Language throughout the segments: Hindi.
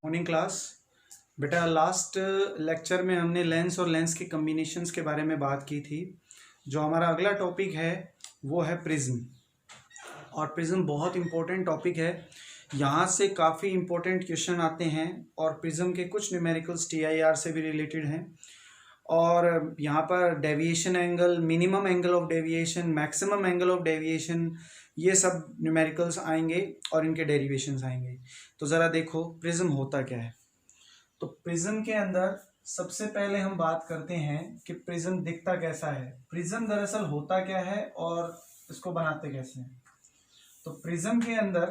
Morning class. बेटा लास्ट लेक्चर में हमने लेंस और लेंस के कम्बिनेशंस के बारे में बात की थी। जो हमारा अगला टॉपिक है वो है प्रिज्म। और प्रिज्म बहुत इंपॉर्टेंट टॉपिक है, यहाँ से काफ़ी इंपॉर्टेंट क्वेश्चन आते हैं और प्रिज्म के कुछ न्यूमेरिकल्स TIR से भी रिलेटेड हैं। और यहाँ पर deviation angle, minimum angle of deviation, maximum angle of deviation, ये सब न्यूमेरिकल्स आएंगे और इनके डेरिवेशंस आएंगे। तो ज़रा देखो प्रिज्म होता क्या है। तो प्रिज्म के अंदर सबसे पहले हम बात करते हैं कि प्रिज्म दिखता कैसा है। प्रिज्म दरअसल होता क्या है और इसको बनाते कैसे हैं। तो प्रिज्म के अंदर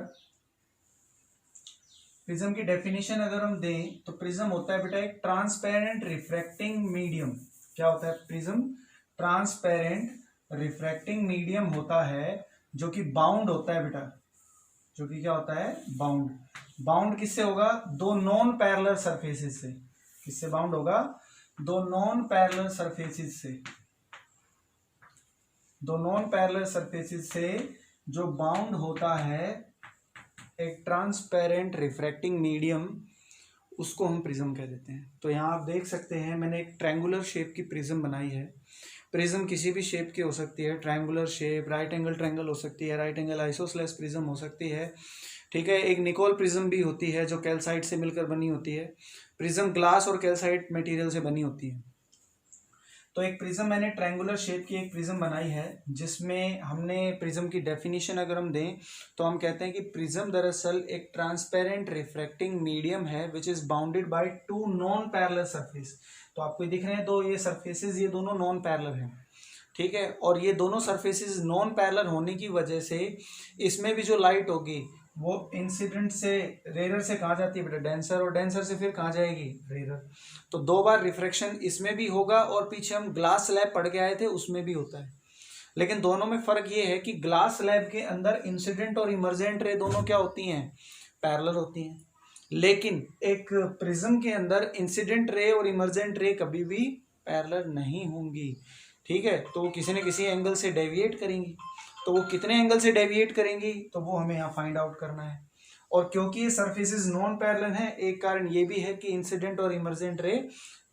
प्रिज्म की डेफिनेशन अगर हम दें तो प्रिज्म होता है बेटा एक ट्रांसपेरेंट रिफ्रैक्टिंग मीडियम। क्या होता है प्रिज्म? ट्रांसपेरेंट रिफ्रैक्टिंग मीडियम होता है जो कि बाउंड होता है बेटा, जो कि क्या होता है? बाउंड। बाउंड किससे होगा? दो नॉन पैरेलल सरफेसेस से। किससे बाउंड होगा? दो नॉन पैरेलल सरफेसेस से। दो नॉन पैरेलल सरफेसेस से जो बाउंड होता है एक ट्रांसपेरेंट रिफ्रैक्टिंग मीडियम, उसको हम प्रिज्म कह देते हैं। तो यहाँ आप देख सकते हैं मैंने एक ट्रायंगुलर शेप की प्रिज्म बनाई है। प्रिज्म किसी भी शेप की हो सकती है, triangular shape, right angle triangle हो सकती है, राइट एंगल आइसोसेलेस प्रिज्म हो सकती है, ठीक है। एक निकोल प्रिज्म भी होती है जो कैल्साइट से मिलकर बनी होती है। प्रिज्म ग्लास और कैल्साइट मटेरियल से बनी होती है। तो एक प्रिज्म मैंने ट्रायंगुलर शेप की एक प्रिज्म बनाई है जिसमें हमने प्रिज्म की डेफिनेशन अगर हम दें तो हम कहते हैं कि प्रिज्म दरअसल एक ट्रांसपेरेंट रिफ्रैक्टिंग मीडियम है which is bounded by two non parallel surface. तो आपको दिख रहे हैं दो ये सरफेसेस, ये दोनों नॉन पैरेलल हैं, ठीक है। और ये दोनों सरफेसेस नॉन पैरेलल होने की वजह से इसमें भी जो लाइट होगी वो इंसिडेंट से रेरर से कहाँ जाती है बेटा? डेंसर, और डेंसर से फिर कहाँ जाएगी? रेरर। तो दो बार रिफ्रैक्शन इसमें भी होगा और पीछे हम ग्लास स्लैब पढ़ के आए थे उसमें भी होता है। लेकिन दोनों में फर्क ये है कि ग्लास स्लैब के अंदर इंसिडेंट और इमर्जेंट रे दोनों क्या होती हैं? पैरेलल होती हैं। लेकिन एक प्रिज्म के अंदर इंसिडेंट रे और इमर्जेंट रे कभी भी पैरेलल नहीं होंगी, ठीक है। तो किसी न किसी एंगल से डेविएट करेंगी। तो वो कितने एंगल से डेविएट करेंगी तो वो हमें यहाँ फाइंड आउट करना है। और क्योंकि ये सरफेसेस नॉन पैरेलल हैं, एक कारण ये भी है कि इंसिडेंट और इमर्जेंट रे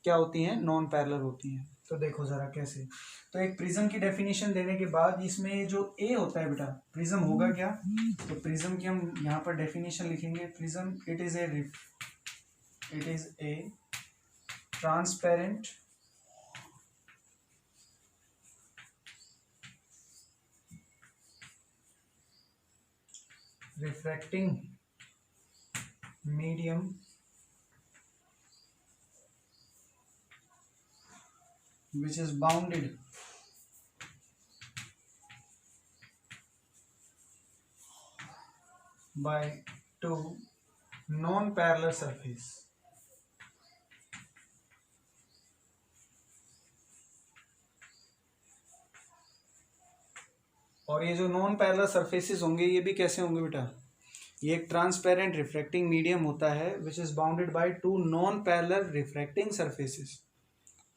क्या होती हैं? नॉन पैरेलल होती हैं। तो देखो जरा कैसे। तो एक प्रिज्म की डेफिनेशन देने के बाद इसमें जो ए होता है बेटा, प्रिज्म होगा क्या? तो प्रिज्म की हम यहाँ पर डेफिनेशन लिखेंगे। Prism it is a transparent refracting medium which is bounded by two non-parallel surface। और ये जो नॉन पैरेलल सरफेसेस होंगे ये भी कैसे होंगे बेटा? ये एक ट्रांसपेरेंट रिफ्रैक्टिंग मीडियम होता है which is bounded by two non parallel refracting surfaces.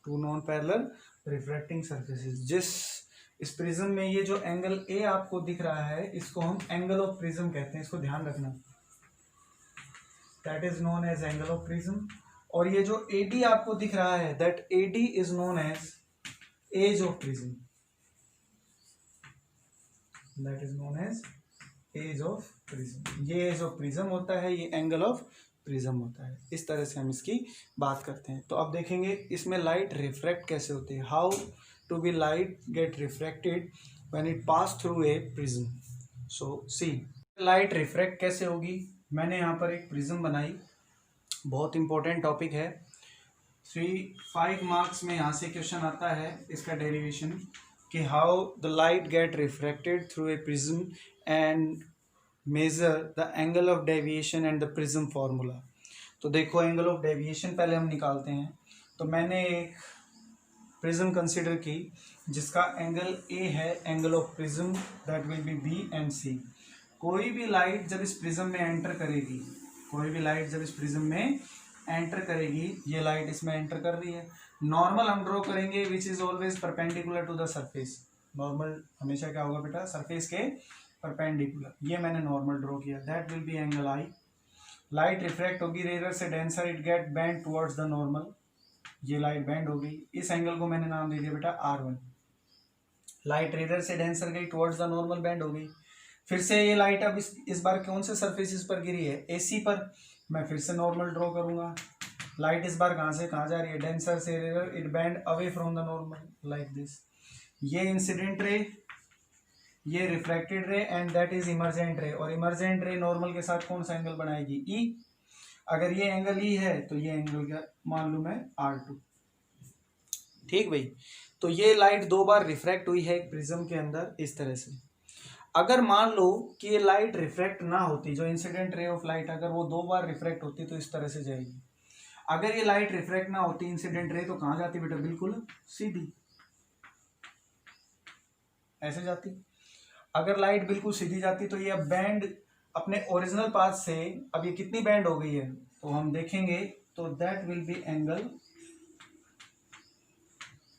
Two non parallel refracting surfaces. इस प्रिज्म में ये जो एंगल ए आपको दिख रहा है इसको हम एंगल ऑफ प्रिज्म कहते हैं, इसको ध्यान रखना। That is known as angle of prism. और ये जो AD आपको दिख रहा है that AD is known as edge of prism. That is known as edge of prism. ये एज ऑफ प्रिज्म होता है, ये एंगल ऑफ प्रिज्म होता है। इस तरह से हम इसकी बात करते हैं। तो अब देखेंगे इसमें लाइट रिफ्रैक्ट कैसे होती है। How to be light get refracted when it pass through a prism. So see light refract कैसे होगी। मैंने यहाँ पर एक प्रिज्म बनाई, बहुत इंपॉर्टेंट टॉपिक है। 5 मार्क्स में यहाँ से क्वेश्चन आता है इसका डेरिवेशन कि how the light get refracted through a prism and measure the angle of deviation and the prism formula. तो देखो एंगल ऑफ डेविएशन पहले हम निकालते हैं। तो मैंने एक प्रिज्म कंसिडर की जिसका एंगल ए है, angle of prism that will B B and C। कोई भी लाइट जब इस प्रिज्म में एंटर करेगी, कोई भी लाइट जब इस प्रिज्म में एंटर करेगी, ये लाइट इसमें एंटर कर रही है। नॉर्मल हम ड्रॉ करेंगे which is always perpendicular to the surface. Normal हमेशा क्या होगा बेटा? सरफेस के परपेंडिकुलर, ये मैंने नॉर्मल ड्रॉ किया, that will be angle I. Light refract होगी रेयर से denser, it get bend towards the normal, ये लाइट बेंड हो गई, इस एंगल को मैंने नाम दे दिया बेटा R1। लाइट रेयर से डेंसर गई टुवर्ड्स द नॉर्मल, बेंड हो गई। फिर से ये लाइट अब इस बार कौन से सरफेसिस पर गिरी है, AC पर, मैं फिर से नॉर्मल ड्रॉ करूंगा। लाइट इस बार कहाँ से कहाँ जा रही है, डेंसर से rare, it bend away from the normal like this. ये इंसिडेंट रे, ये रिफ्रैक्टेड रे एंड दैट इज इमर्जेंट रे, और इमर्जेंट रे नॉर्मल के साथ कौन सा एंगल बनाएगी, E। अगर ये एंगल E है तो ये एंगल क्या मान लूं मैं, R2। ठीक भाई, तो ये लाइट 2 बार रिफ्रैक्ट हुई है एक प्रिज्म के अंदर इस तरह से। अगर मान लो कि ये लाइट रिफ्रैक्ट ना होती, जो इंसिडेंट रे ऑफ लाइट अगर वो 2 बार रिफ्रैक्ट होती तो इस तरह से जाएगी। अगर ये लाइट रिफ्रैक्ट ना होती इंसिडेंट रे, तो कहां जाती बेटा, बिल्कुल सीधी, ऐसे जाती। अगर लाइट बिल्कुल सीधी जाती तो ये अब बैंड अपने ओरिजिनल पाथ से, अब ये कितनी बैंड हो गई है तो हम देखेंगे, तो that will be angle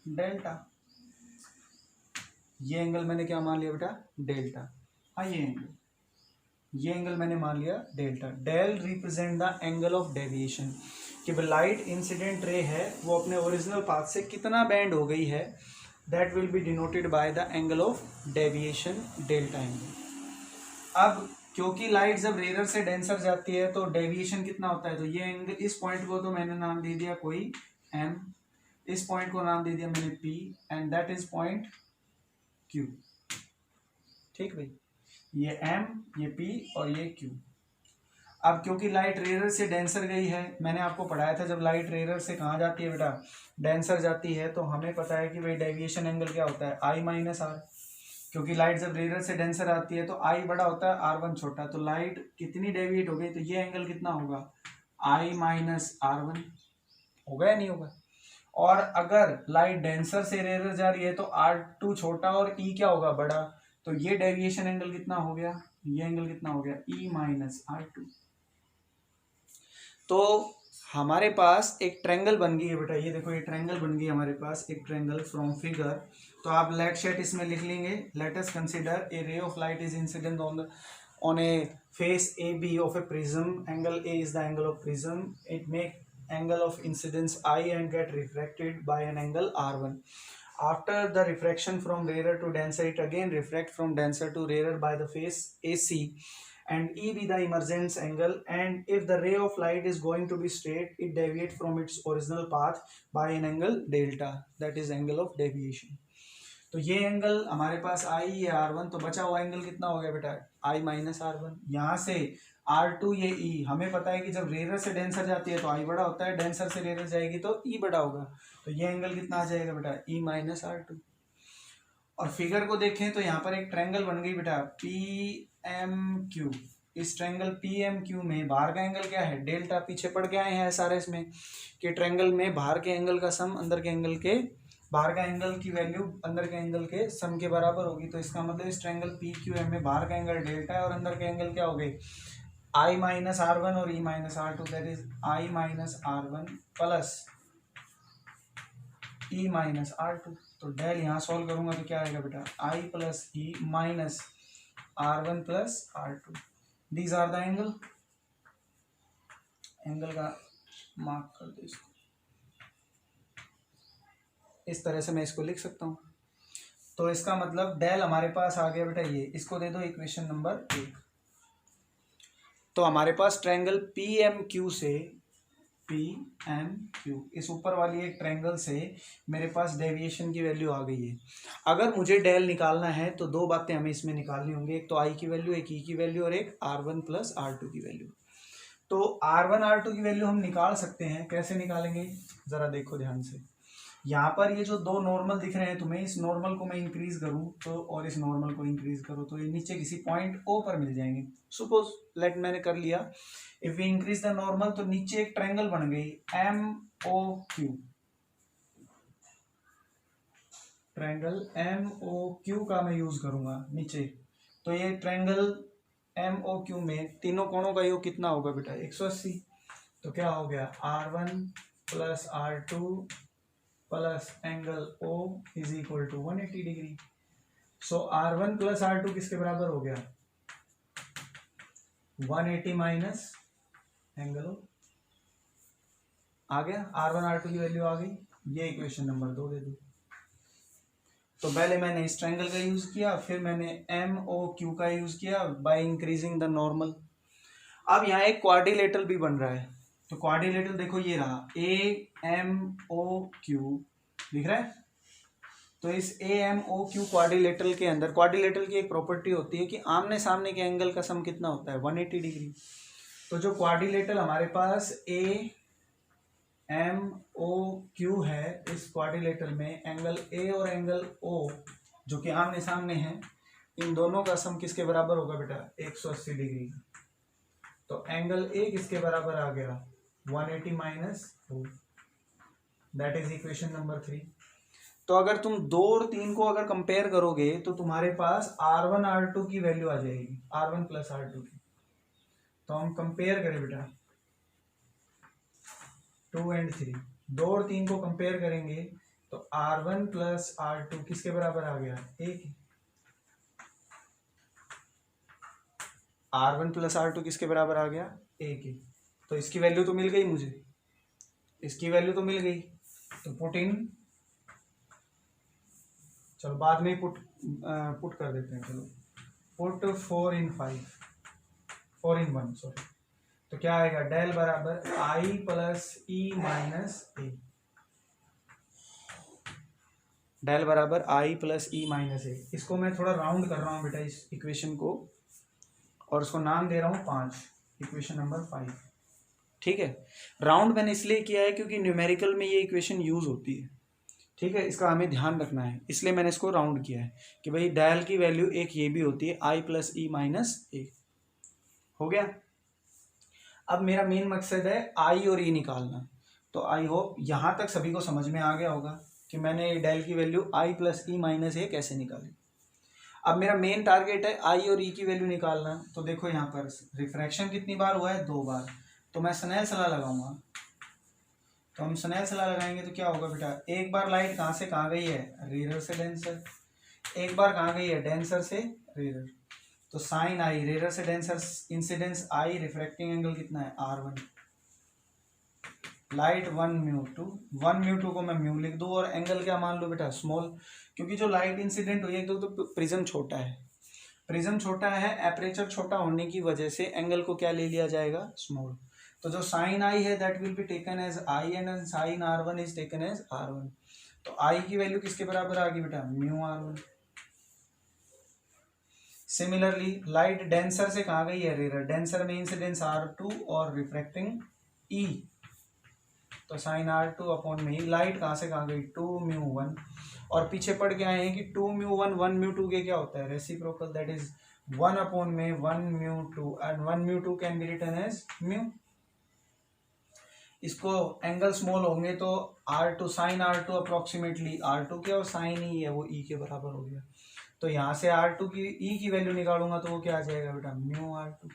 delta. ये एंगल मैंने क्या मान लिया बेटा, डेल्टा। हाँ ये एंगल मैंने मान लिया delta. Del represent the angle of deviation, कि लाइट इंसिडेंट रे है वो अपने ओरिजिनल पाथ से कितना बैंड हो गई है, that will B denoted by the angle of deviation, delta angle. अब क्योंकि लाइट जब रेयर से डेंसर जाती है तो डेविएशन कितना होता है, तो ये एंगल, इस पॉइंट को तो मैंने नाम दे दिया कोई M, इस पॉइंट को नाम दे दिया मैंने P, and that is point Q। ठीक भाई, ये M, ये P और ये Q। अब क्योंकि लाइट रेयर से डेंसर गई है, मैंने आपको पढ़ाया था जब लाइट रेयर से कहाँ जाती है बेटा, डेंसर जाती है, तो हमें पता है कि भाई डेविएशन एंगल क्या होता है, I माइनस R। क्योंकि लाइट जब रेयर से डेंसर आती है तो I बड़ा होता है, R1 छोटा, तो लाइट कितनी डेविएट हो गई, तो ये एंगल कितना होगा, I माइनस R1, होगा या नहीं होगा। और अगर लाइट डेंसर से रेयर जा रही है तो R2 छोटा और E क्या होगा, बड़ा, तो ये डेविएशन एंगल कितना हो गया, ये एंगल कितना हो गया, E माइनस R2। तो हमारे पास एक ट्रायंगल बन गई है बेटा, ये देखो ये ट्रायंगल बन गई हमारे पास, एक ट्रायंगल फ्रॉम फिगर। तो आप लेट शेट इसमें लिख लेंगे, let us consider a ray of light is incident on a face A B of a prism, angle A is the angle of prism, it make angle of incidence I and get refracted by an angle R1. After the refraction from rarer to denser, it again refract from denser to rarer by the face AC, and E be the emergence angle, and if the ray of light is going to be straight, it deviates from its original path by an angle delta, that is angle of deviation. तो ये एंगल हमारे पास I ये R1, तो बचा हुआ एंगल कितना हो गया बेटा, I माइनस R1। यहाँ से R2 ये E, हमें पता है कि जब रेयर से डेंसर जाती है तो I बड़ा होता है, डेंसर से रेयर जाएगी तो E बड़ा होगा, तो ये एंगल कितना आ जाएगा बेटा, E माइनस R2। और फिगर को देखें तो यहाँ पर एक ट्रायंगल बन गई बेटा PMQ। इस ट्रायंगल PMQ में बाहर का एंगल क्या है, डेल्टा। पीछे पढ़ के आए हैं SRS में कि ट्रायंगल में बाहर के एंगल का सम अंदर के एंगल के, बाहर का एंगल की वैल्यू अंदर के एंगल के सम के बराबर होगी। तो इसका मतलब इस ट्रायंगल PQM में बाहर का एंगल डेल्टा है और अंदर के एंगल क्या हो गए, I माइनस R1 और E minus R2, that is I minus R1 plus E minus R2। तो डेल यहाँ सॉल्व करूंगा तो क्या आएगा बेटा, I plus E minus R1 plus R2। These are the angle, angle का मार्क कर दो इसको, इस तरह से मैं इसको लिख सकता हूँ। तो इसका मतलब डेल हमारे पास आ गया बेटा ये, इसको दे दो इक्वेशन नंबर 1। तो हमारे पास ट्रायंगल PMQ से, PMQ इस ऊपर वाली एक ट्रायंगल से मेरे पास डेविएशन की वैल्यू आ गई है। अगर मुझे डेल निकालना है तो 2 बातें हमें इसमें निकालनी होंगी, एक तो I की वैल्यू, एक E की वैल्यू और एक R1 प्लस R2 की वैल्यू। तो R1 R2 की वैल्यू हम निकाल सकते हैं, कैसे निकालेंगे जरा देखो ध्यान से। यहाँ पर ये जो 2 नॉर्मल दिख रहे हैं तुम्हें, इस नॉर्मल को मैं इंक्रीज करूँ तो, और इस नॉर्मल को इंक्रीज करूँ तो ये नीचे किसी पॉइंट O पर मिल जाएंगे। सपोज लेट मैंने कर लिया, if we increase the normal तो नीचे एक ट्रायंगल बन गई MOQ, ट्रायंगल MOQ का मैं यूज करूंगा नीचे। तो ये ट्रायंगल MOQ में तीनों कोणों का योग कितना होगा बेटा, 180। तो क्या हो गया, R1 plus R2 plus angle O is equal to 180 degree. So R1 plus R2 किसके बराबर हो गया, 180 माइनस एंगल ऑफ, आ गया, R1 R2 की वैल्यू आ गई। ये इक्वेशन नंबर 2 दे दो। तो पहले मैंने इस ट्रायंगल का यूज किया, फिर मैंने MOQ का यूज किया बाय इंक्रीजिंग द नॉर्मल। अब यहाँ एक क्वाड्रिलेटरल भी बन रहा है, तो क्वाड्रिलेटरल देखो ये रहा AMOQ दिख रहा है। तो इस AMOQ क्वाड्रिलेटरल के अंदर, क्वाड्रिलेटरल की एक प्रॉपर्टी होती है कि आमने सामने के एंगल का सम कितना होता है, 180 डिग्री। तो जो क्वाड्रिलेटरल हमारे पास AMOQ है, इस क्वाड्रिलेटरल में एंगल A और एंगल O जो कि आमने सामने हैं, इन दोनों का सम किसके बराबर होगा बेटा, 180 डिग्री। तो एंगल A किसके बराबर आ गया, 180 minus 2, that is equation number 3। तो अगर तुम 2 और 3 को अगर कंपेयर करोगे तो तुम्हारे पास R1 R2 की वैल्यू आ जाएगी, R1 प्लस R2 की। तो हम कंपेयर करें बेटा 2 और 3, 2 और 3 को कंपेयर करेंगे तो R1 प्लस R2 किसके बराबर आ गया, 1। R1 प्लस R2 किसके बराबर आ गया, 1। तो इसकी वैल्यू तो मिल गई मुझे, इसकी वैल्यू तो मिल गई। तो पुट इन, चलो बाद में पुट कर देते हैं, चलो पुट 4 in 5, 4 in 1 सॉरी। तो क्या आएगा, डेल बराबर I plus E minus A, del बराबर I plus E minus A. इसको मैं थोड़ा राउंड कर रहा हूँ बेटा इस इक्वेशन को, और उसको नाम दे रहा हूँ 5, इक्वेशन नंबर 5। ठीक है, राउंड मैंने इसलिए किया है क्योंकि न्यूमेरिकल में ये इक्वेशन यूज होती है। ठीक है, इसका हमें ध्यान रखना है, इसलिए मैंने इसको राउंड किया है कि भाई डेल की वैल्यू एक ये भी होती है, I प्लस E माइनस ए। हो गया। अब मेरा मेन मकसद है I और E निकालना। तो आई होप यहाँ तक सभी को समझ में आ गया होगा कि मैंने डेल की value I plus E minus A कैसे निकाली। अब मेरा मेन टारगेट है I और E की वैल्यू निकालना। तो देखो यहाँ पर रिफ्रैक्शन कितनी बार हुआ है, 2 बार। तो मैं स्नेल सला लगाऊंगा। तो हम स्नेल सला लगाएंगे तो क्या होगा बेटा, एक बार लाइट कहाँ से कहाँ गई है, रेरर से डेंसर, एक बार कहाँ गई है, डेंसर से रेरर। तो साइन आई, रेरर से डेंसर इंसिडेंस आई, रिफ्रैक्टिंग एंगल कितना है, R1। लाइट 1 μ2, 1 μ2 को मैं म्यू लिख दूँ, और एंगल क्या मान लो बेटा, स्मॉल, क्योंकि जो लाइट इंसिडेंट हुई है तो प्रिज्म छोटा है, प्रिज्म छोटा है, एपरेचर छोटा होने की वजह से एंगल को क्या ले लिया जाएगा, स्मॉल। तो जो साइन आई है that will be taken as I, and sine R1 is taken as R1। तो आई की वैल्यू किसके बराबर आ गई बेटा, μ/R1। सिमिलरली लाइट डेंसर से कहाँ गई है, रेरर, डेंसर में इंसिडेंस R2 और रिफ्रैक्टिंग E। तो साइन R2 अपॉन में ही लाइट कहाँ से कहाँ गई, 2 μ1, और पीछे पढ़ के आए हैं कि 2 μ1 1 μ2 के क्या होता है, रेसिप्रोकल, दैट इज 1 अपॉन में 1 μ2, and 1 μ2 can be written as mu. इसको एंगल स्मॉल होंगे तो R2 sign R2 approximately R2 के, और साइन ई है वो E के बराबर हो गया। तो यहाँ से R2 की E की वैल्यू निकालूंगा तो वो क्या आ जाएगा बेटा, μ/R2।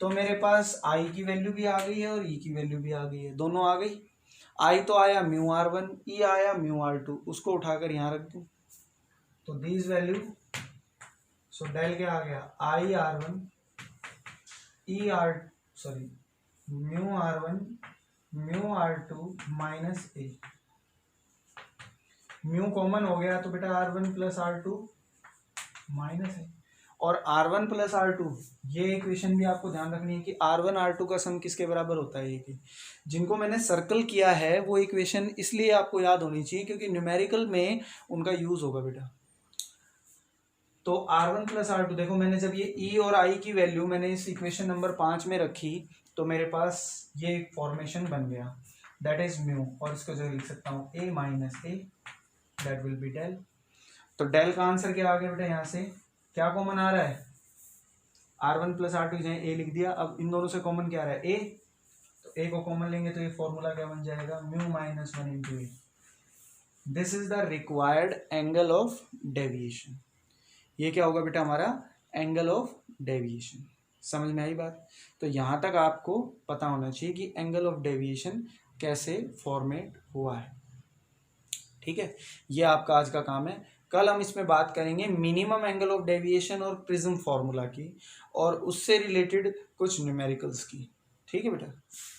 तो मेरे पास I की वैल्यू भी आ गई है और E की वैल्यू भी आ गई है, दोनों आ गई। I तो आया μ/R1, E आया μ/R2, उसको उठाकर यहाँ रख दूँ तो दिस वैल्यू, सो डेल क्या आ गया, I/R1 μ/R1 μ/R2 माइनस ए। म्यू कॉमन हो गया तो बेटा R1 प्लस R2 माइनस है, और R1 प्लस R2, ये इक्वेशन भी आपको ध्यान रखनी है कि R1 R2 का सम किसके बराबर होता है, ये जिनको मैंने सर्कल किया है वो इक्वेशन इसलिए आपको याद होनी चाहिए क्योंकि न्यूमेरिकल में उनका यूज होगा बेटा। तो R1 प्लस R2, देखो मैंने जब ये E और I की वैल्यू मैंने इस इक्वेशन नंबर 5 में रखी तो मेरे पास ये फॉर्मेशन बन गया, दैट इज म्यू, और इसको जो लिख सकता हूँ A minus A, that will be del. तो डेल का आंसर क्या आ गया बेटा, यहाँ से क्या कॉमन आ रहा है, R1 प्लस R2 जहाँ A लिख दिया। अब इन दोनों से कॉमन क्या आ रहा है, A, तो A को कॉमन लेंगे तो ये फॉर्मूला क्या बन जाएगा, mu minus 1 into A. This is the required angle of deviation. ये क्या होगा बेटा, हमारा एंगल ऑफ डेविएशन। समझ में आई बात। तो यहाँ तक आपको पता होना चाहिए कि एंगल ऑफ डेविएशन कैसे फॉर्मेट हुआ है। ठीक है, ये आपका आज का काम है। कल हम इसमें बात करेंगे मिनिमम एंगल ऑफ डेविएशन और प्रिज्म फार्मूला की, और उससे रिलेटेड कुछ न्यूमेरिकल्स की। ठीक है बेटा।